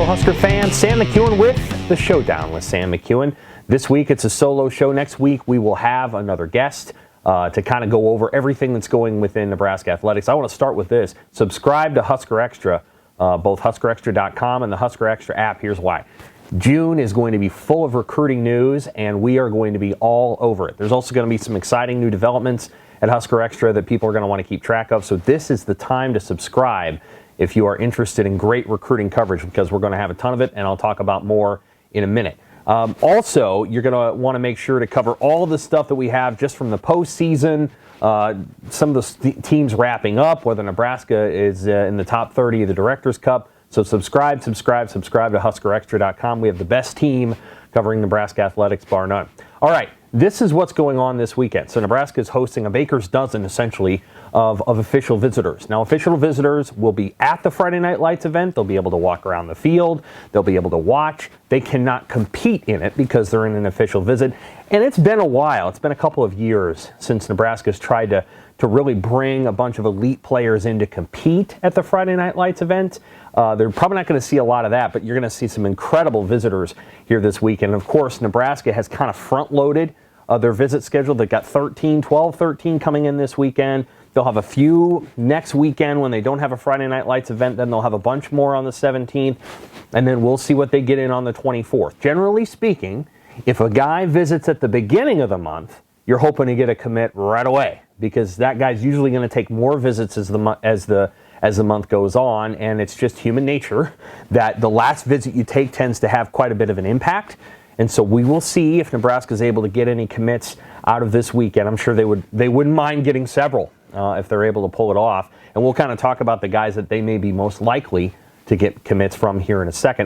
Husker fans. Sam McEwen with the Showdown with Sam McEwen. This week it's a solo show. Next week we will have another guest to kind of go over everything that's going within Nebraska athletics. I want to start with this. Subscribe to Husker Extra, both huskerextra.com and the Husker Extra app. Here's why. June is going to be full of recruiting news, and we are going to be all over it. There's also going to be some exciting new developments at Husker Extra that people are going to want to keep track of. So this is the time to subscribe if you are interested in great recruiting coverage, because we're going to have a ton of it, and I'll talk about more in a minute. Also, you're going to want to make sure to cover all the stuff that we have just from the postseason, some of the teams wrapping up, whether Nebraska is in the top 30 of the Directors' Cup. So subscribe to huskerextra.com. We have the best team covering Nebraska athletics, bar none. All right, this is what's going on this weekend. So Nebraska is hosting a baker's dozen, essentially, of official visitors. Now, official visitors will be at the Friday Night Lights event. They'll be able to walk around the field. They'll be able to watch. They cannot compete in it because they're in an official visit. And it's been a while. It's been a couple of years since Nebraska's tried to really bring a bunch of elite players in to compete at the Friday Night Lights event. They're probably not going to see a lot of that, but you're going to see some incredible visitors here this weekend. Of course, Nebraska has kind of front-loaded their visit schedule. They've got 12, 13 coming in this weekend. They'll have a few next weekend when they don't have a Friday Night Lights event. Then they'll have a bunch more on the 17th, and then we'll see what they get in on the 24th. Generally speaking, if a guy visits at the beginning of the month, you're hoping to get a commit right away, because that guy's usually going to take more visits as the month goes on, and it's just human nature that the last visit you take tends to have quite a bit of an impact. And so we will see if Nebraska is able to get any commits out of this weekend. I'm sure they wouldn't mind getting several if they're able to pull it off. And we'll kind of talk about the guys that they may be most likely to get commits from here in a second.